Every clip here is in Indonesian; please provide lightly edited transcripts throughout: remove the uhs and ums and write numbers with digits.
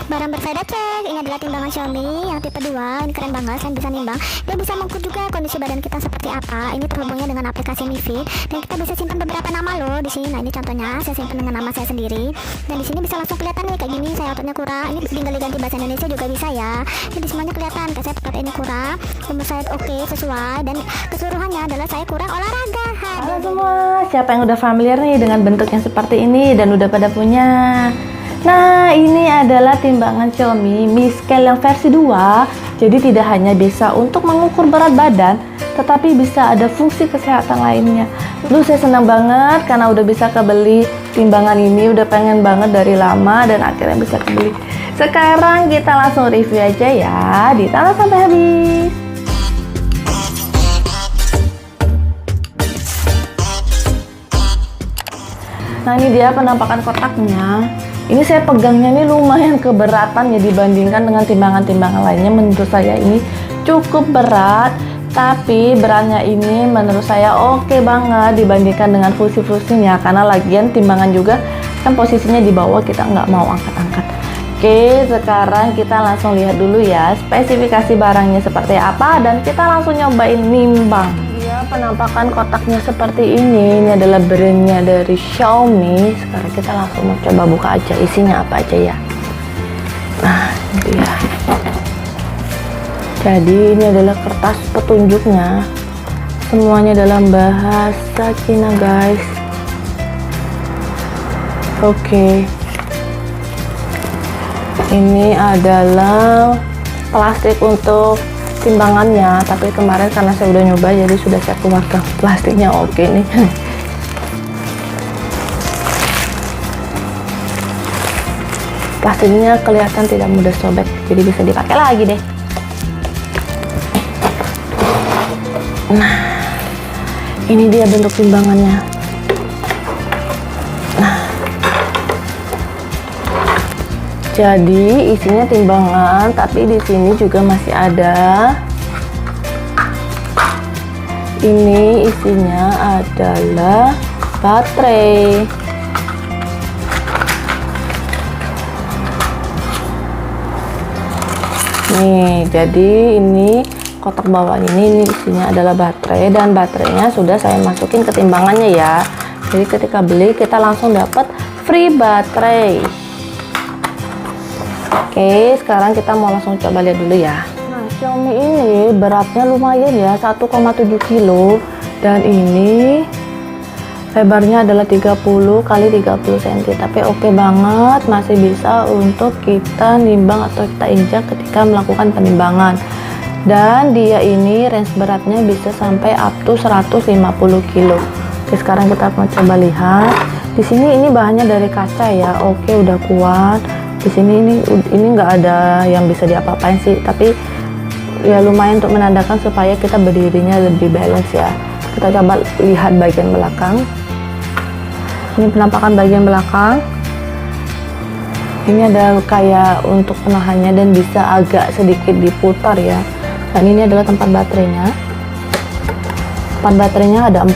Barang bersayap cek, ini adalah timbangan Xiaomi yang tipe 2. Ini keren banget, selain bisa nimbang, dia bisa mengukur juga kondisi badan kita seperti apa. Ini terhubungnya dengan aplikasi Mi Fit dan kita bisa simpan beberapa nama loh di sini. Nah, ini contohnya saya simpan dengan nama saya sendiri. Dan di sini bisa langsung kelihatan nih kayak gini, saya ototnya kurang. Ini tinggal diganti bahasa Indonesia juga bisa ya. Jadi semuanya kelihatan, kayak saya pakai ini kurang, umur saya oke, sesuai, dan keseluruhannya adalah saya kurang olahraga. Halo semua, siapa yang udah familiar nih dengan bentuknya seperti ini dan udah pada punya? Nah, ini adalah timbangan Xiaomi Mi Scale yang versi 2. Jadi tidak hanya bisa untuk mengukur berat badan, tetapi bisa ada fungsi kesehatan lainnya. Saya senang banget karena udah bisa kebeli timbangan ini, udah pengen banget dari lama dan akhirnya bisa kebeli. Sekarang kita langsung review aja ya, ditonton sampai habis. Nah, ini dia penampakan kotaknya. Ini saya pegangnya ini lumayan keberatan ya dibandingkan dengan timbangan-timbangan lainnya. Menurut saya ini cukup berat, tapi beratnya ini menurut saya oke banget dibandingkan dengan fungsi-fungsinya. Karena lagian timbangan juga kan posisinya di bawah, kita nggak mau angkat-angkat. Oke, sekarang kita langsung lihat dulu ya spesifikasi barangnya seperti apa dan kita langsung nyobain nimbang. Penampakan kotaknya seperti ini adalah brandnya dari Xiaomi. Sekarang kita langsung mau coba buka aja isinya apa aja ya. Nah, ini dia. Jadi ini adalah kertas petunjuknya, semuanya dalam bahasa Cina guys. Oke, ini adalah plastik untuk timbangannya, tapi kemarin karena saya udah nyoba jadi sudah saya keluarkan plastiknya. Oke nih. Plastiknya kelihatan tidak mudah sobek, jadi bisa dipakai lagi deh. Nah, ini dia bentuk timbangannya. Nah, jadi isinya timbangan, tapi di sini juga masih ada. Ini isinya adalah baterai. Nih, jadi ini kotak bawah ini isinya adalah baterai dan baterainya sudah saya masukin ke timbangannya ya. Jadi ketika beli kita langsung dapat free baterai. Oke, sekarang kita mau langsung coba lihat dulu ya. Nah, Xiaomi ini beratnya lumayan ya, 1,7 kilo dan ini lebarnya adalah 30 kali 30 cm. Tapi oke banget, masih bisa untuk kita nimbang atau kita injak ketika melakukan penimbangan. Dan dia ini range beratnya bisa sampai up to 150 kilo. Oke, sekarang kita mau coba lihat. Di sini ini bahannya dari kaca ya. Oke, udah kuat. Di sini ini nggak ada yang bisa diapa-apain sih, tapi ya lumayan untuk menandakan supaya kita berdirinya lebih balance ya. Kita coba lihat bagian belakang. Ini penampakan bagian belakang. Ini ada kayak untuk penahannya dan bisa agak sedikit diputar ya. Dan ini adalah tempat baterainya. Tempat baterainya ada 4.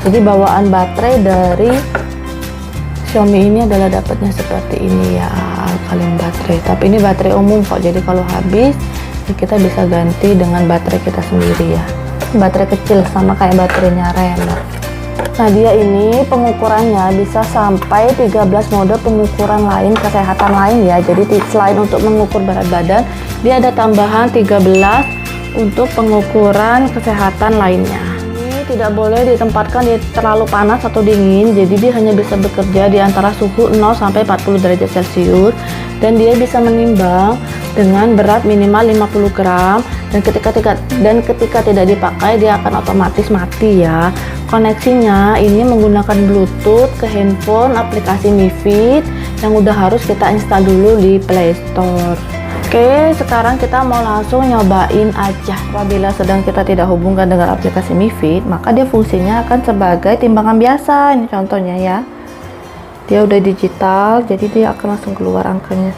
Jadi bawaan baterai dari Xiaomi ini adalah dapatnya seperti ini ya, alkalin baterai. Tapi ini baterai umum kok, jadi kalau habis ya kita bisa ganti dengan baterai kita sendiri ya. Baterai kecil sama kayak baterainya Renner. Nah, dia ini pengukurannya bisa sampai 13 mode pengukuran lain, kesehatan lain ya. Jadi selain untuk mengukur berat badan, dia ada tambahan 13 untuk pengukuran kesehatan lainnya. Tidak boleh ditempatkan di terlalu panas atau dingin, jadi dia hanya bisa bekerja di antara suhu 0 sampai 40 derajat Celcius dan dia bisa menimbang dengan berat minimal 50 gram dan ketika tidak dipakai dia akan otomatis mati ya. Koneksinya ini menggunakan Bluetooth ke handphone aplikasi Mi Fit yang udah harus kita install dulu di Play Store. Oke, sekarang kita mau langsung nyobain aja. Apabila sedang kita tidak hubungkan dengan aplikasi Mi Fit, maka dia fungsinya akan sebagai timbangan biasa. Ini contohnya ya. Dia udah digital, jadi dia akan langsung keluar angkanya.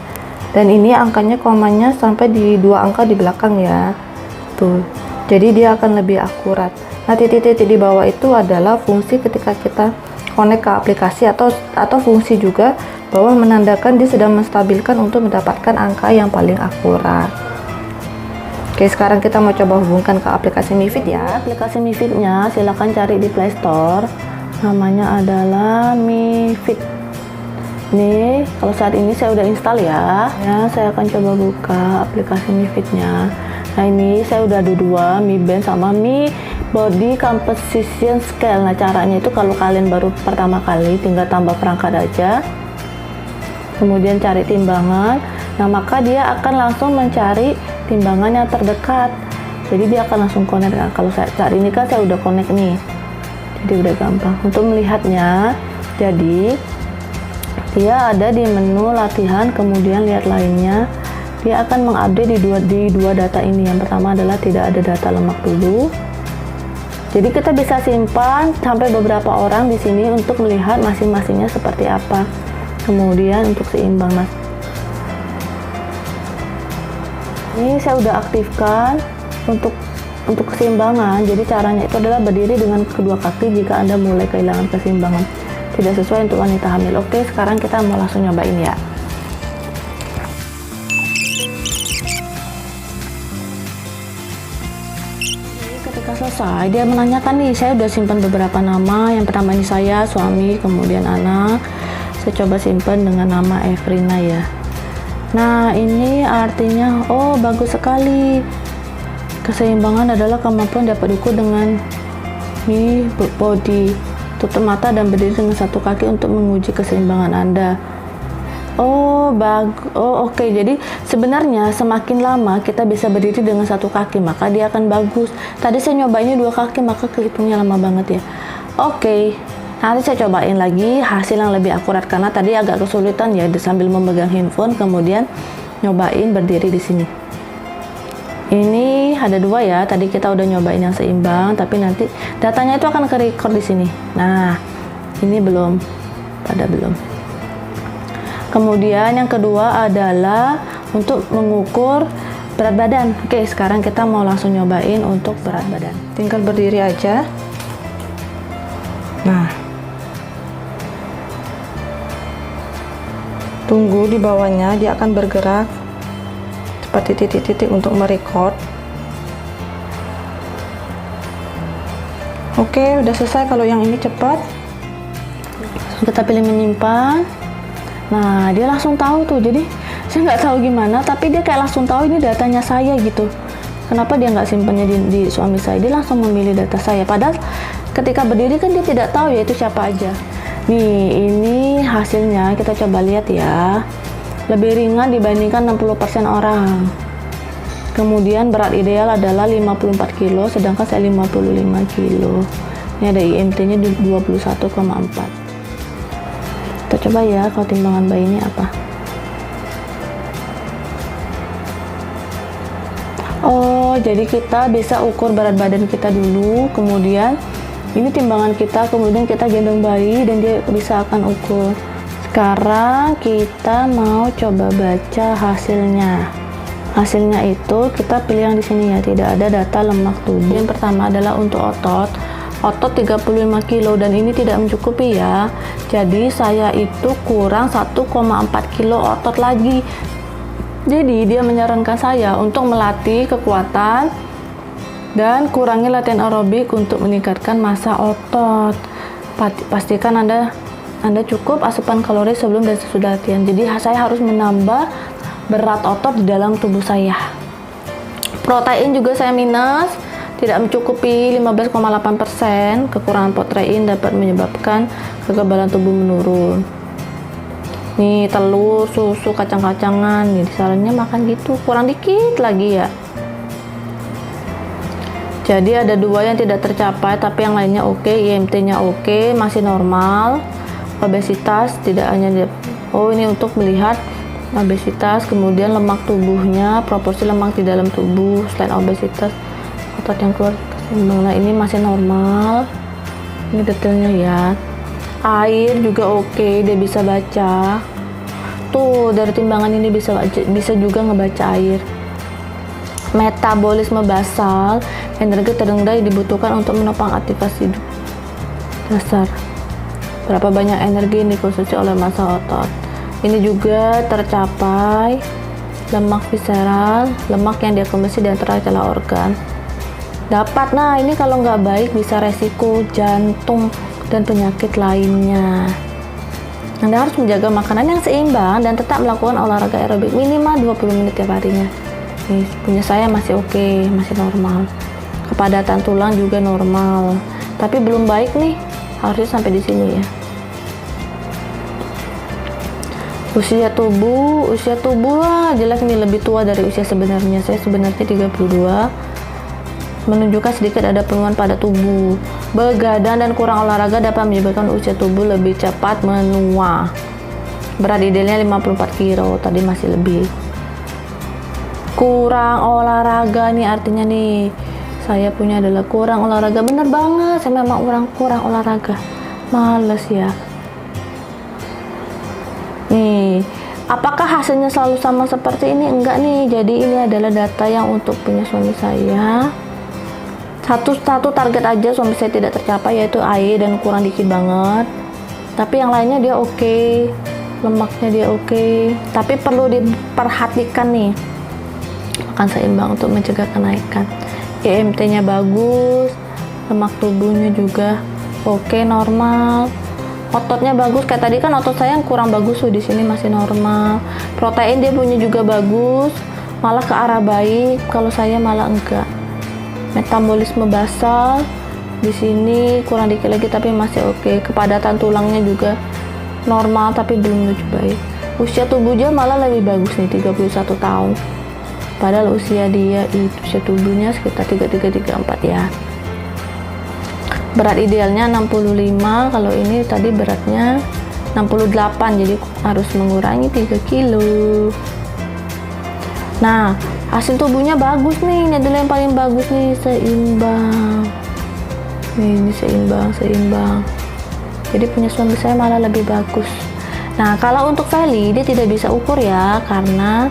Dan ini angkanya komanya sampai di 2 angka di belakang ya. Tuh. Jadi dia akan lebih akurat. Nah, titik-titik di bawah itu adalah fungsi ketika kita connect ke aplikasi atau fungsi juga bawah menandakan dia sedang menstabilkan untuk mendapatkan angka yang paling akurat. Oke, sekarang kita mau coba hubungkan ke aplikasi MiFit ya. Aplikasi MiFitnya silahkan cari di Play Store. Namanya adalah MiFit. Nih, kalau saat ini saya udah install ya. Saya akan coba buka aplikasi MiFitnya. Nah, ini saya udah ada dua, Mi Band sama Mi Body Composition Scale. Nah, caranya itu kalau kalian baru pertama kali tinggal tambah perangkat aja. Kemudian cari timbangan. Nah, maka dia akan langsung mencari timbangan yang terdekat. Jadi dia akan langsung connect. Nah, kalau saat ini kan saya udah connect nih. Jadi udah gampang. Untuk melihatnya, jadi dia ada di menu latihan, kemudian lihat lainnya. Dia akan mengupdate di dua data ini. Yang pertama adalah tidak ada data lemak tubuh. Jadi kita bisa simpan sampai beberapa orang di sini untuk melihat masing-masingnya seperti apa. Kemudian untuk seimbang, mas. Ini saya udah aktifkan untuk keseimbangan. Jadi caranya itu adalah berdiri dengan kedua kaki jika Anda mulai kehilangan keseimbangan. Tidak sesuai untuk wanita hamil. Oke, sekarang kita mau langsung nyobain ya. Ketika selesai, dia menanyakan nih, saya udah simpan beberapa nama. Yang pertama ini saya, suami, kemudian anak. Saya coba simpan dengan nama Evrina ya. Nah, ini artinya, oh bagus sekali. Keseimbangan adalah kemampuan dapat diukur dengan Mi Body. Tutup mata dan berdiri dengan satu kaki untuk menguji keseimbangan Anda. Oke. Jadi sebenarnya semakin lama kita bisa berdiri dengan satu kaki, maka dia akan bagus. Tadi saya nyobainnya dua kaki, maka kehitungnya lama banget ya. Oke. Nanti saya cobain lagi hasil yang lebih akurat karena tadi agak kesulitan ya sambil memegang handphone, kemudian nyobain berdiri di sini. Ini ada dua ya, tadi kita udah nyobain yang seimbang, tapi nanti datanya itu akan ke-record di sini. Nah, ini belum. Kemudian yang kedua adalah untuk mengukur berat badan. Oke, sekarang kita mau langsung nyobain untuk berat badan. Tinggal berdiri aja. Nah, tunggu di bawahnya, dia akan bergerak seperti titik-titik untuk merekod. Oke, udah selesai. Kalau yang ini cepat, kita pilih menyimpan. Nah, dia langsung tahu tuh. Jadi saya nggak tahu gimana, tapi dia kayak langsung tahu ini datanya saya gitu. Kenapa dia nggak simpannya di suami saya? Dia langsung memilih data saya. Padahal ketika berdiri kan dia tidak tahu ya itu siapa aja. Nih, ini hasilnya kita coba lihat ya. Lebih ringan dibandingkan 60% orang. Kemudian berat ideal adalah 54 kilo, sedangkan saya 55 kilo. Ini ada IMT-nya di 21,4. Kita coba ya kalau timbangan bayi ini apa. Oh, jadi kita bisa ukur berat badan kita dulu, kemudian ini timbangan kita, kemudian kita gendong bayi dan dia bisa akan ukur. Sekarang kita mau coba baca hasilnya. Hasilnya itu kita pilih yang di sini ya, tidak ada data lemak tubuh. Yang pertama adalah untuk otot 35 kilo dan ini tidak mencukupi ya. Jadi saya itu kurang 1,4 kilo otot lagi. Jadi dia menyarankan saya untuk melatih kekuatan dan kurangi latihan aerobik untuk meningkatkan massa otot. Pastikan Anda cukup asupan kalori sebelum dan sesudah latihan. Jadi saya harus menambah berat otot di dalam tubuh saya. Protein juga saya minus, tidak mencukupi 15,8%. Kekurangan protein dapat menyebabkan kekebalan tubuh menurun. Nih, telur, susu, kacang-kacangan, nih disarannya makan gitu, kurang dikit lagi ya. Jadi ada dua yang tidak tercapai, tapi yang lainnya oke, IMT-nya oke, masih normal. Obesitas tidak hanya ini untuk melihat obesitas, kemudian lemak tubuhnya, proporsi lemak di dalam tubuh. Selain obesitas, otot yang keluar keseimbangan. Nah, ini masih normal. Ini detailnya ya. Air juga oke, dia bisa baca. Tuh, dari timbangan ini bisa juga ngebaca air. Metabolisme basal, energi terendah yang dibutuhkan untuk menopang aktivasi dasar. Berapa banyak energi yang dikonsumsi oleh massa otot. Ini juga tercapai lemak visceral, lemak yang diakumulasi di antara celah organ. Dapat, nah ini kalau nggak baik bisa resiko jantung dan penyakit lainnya. Anda harus menjaga makanan yang seimbang dan tetap melakukan olahraga aerobik minimal 20 menit tiap harinya. Nih, punya saya masih oke, masih normal. Kepadatan tulang juga normal. Tapi belum baik nih, harusnya sampai di sini ya. Usia tubuh lah jelas nih lebih tua dari usia sebenarnya. Saya sebenarnya 32, menunjukkan sedikit ada penurunan pada tubuh. Begadang dan kurang olahraga dapat menyebabkan usia tubuh lebih cepat menua. Berat idealnya 54 kilo, tadi masih lebih. Kurang olahraga nih artinya nih, saya punya adalah kurang olahraga. Bener banget, saya memang orang kurang olahraga, males ya. Nih, apakah hasilnya selalu sama seperti ini? Enggak nih, jadi ini adalah data yang untuk punya suami saya. Satu target aja suami saya tidak tercapai, yaitu AE dan kurang dikit banget. Tapi yang lainnya dia oke, lemaknya dia oke. Tapi perlu diperhatikan nih, makan seimbang untuk mencegah kenaikan. EMT-nya bagus, lemak tubuhnya juga oke, normal. Ototnya bagus, kayak tadi kan otot saya yang kurang bagus tuh, di sini masih normal. Protein dia punya juga bagus, malah ke arah baik. Kalau saya malah enggak. Metabolisme basal di sini kurang dikit lagi tapi masih oke. Kepadatan tulangnya juga normal tapi belum menuju baik. Usia tubuhnya malah lebih bagus nih, 31 tahun. Padahal usia dia itu usia tubuhnya sekitar 33-34 ya. Berat idealnya 65, kalau ini tadi beratnya 68, jadi harus mengurangi 3 kilo. Nah, hasil tubuhnya bagus nih, ini adalah yang paling bagus nih, seimbang. Nih, ini seimbang. Jadi punya suami saya malah lebih bagus. Nah, kalau untuk Feli, dia tidak bisa ukur ya, karena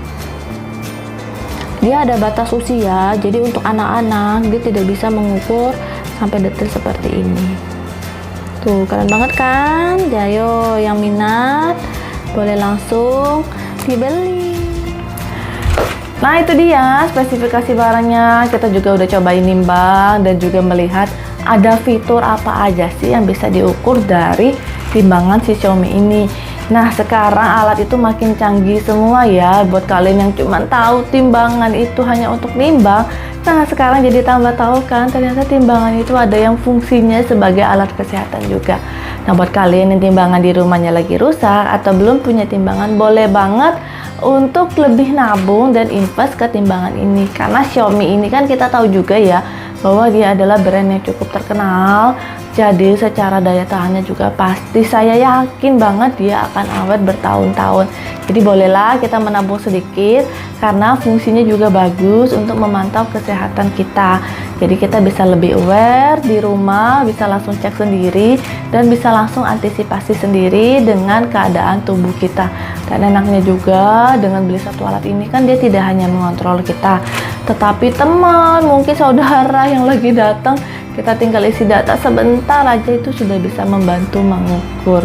dia ada batas usia, jadi untuk anak-anak, dia tidak bisa mengukur sampai detail seperti ini. Tuh, keren banget kan? Jayo yang minat boleh langsung dibeli. Nah, itu dia spesifikasi barangnya. Kita juga udah cobain nimbang dan juga melihat ada fitur apa aja sih yang bisa diukur dari timbangan si Xiaomi ini. Nah, sekarang alat itu makin canggih semua ya. Buat kalian yang cuma tahu timbangan itu hanya untuk nimbang, nah sekarang jadi tambah tahu kan, ternyata timbangan itu ada yang fungsinya sebagai alat kesehatan juga. Nah, buat kalian yang timbangan di rumahnya lagi rusak atau belum punya timbangan, boleh banget untuk lebih nabung dan invest ke timbangan ini. Karena Xiaomi ini kan kita tahu juga ya, bahwa dia adalah brand yang cukup terkenal. Jadi secara daya tahannya juga pasti saya yakin banget dia akan awet bertahun-tahun. Jadi bolehlah kita menabung sedikit karena fungsinya juga bagus untuk memantau kesehatan kita. Jadi kita bisa lebih aware di rumah, bisa langsung cek sendiri dan bisa langsung antisipasi sendiri dengan keadaan tubuh kita. Dan enaknya juga dengan beli satu alat ini kan dia tidak hanya mengontrol kita, tetapi teman, mungkin saudara yang lagi datang, kita tinggal isi data sebentar aja itu sudah bisa membantu mengukur.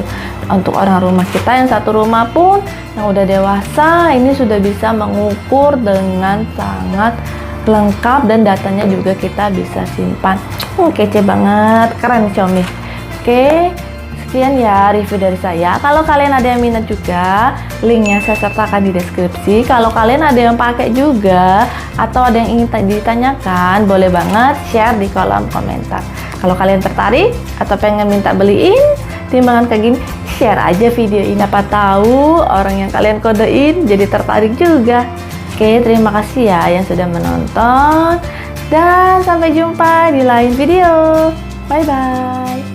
Untuk orang rumah kita yang satu rumah pun yang udah dewasa ini sudah bisa mengukur dengan sangat lengkap dan datanya juga kita bisa simpan. Kece banget, keren Xiaomi. Oke, sekian ya review dari saya. Kalau kalian ada yang minat juga, linknya saya sertakan di deskripsi. Kalau kalian ada yang pakai juga atau ada yang ingin ditanyakan, boleh banget share di kolom komentar. Kalau kalian tertarik atau pengen minta beliin timbangan kayak gini, share aja video ini. Siapa tahu orang yang kalian kodein jadi tertarik juga. Oke, terima kasih ya yang sudah menonton dan sampai jumpa di lain video. Bye bye.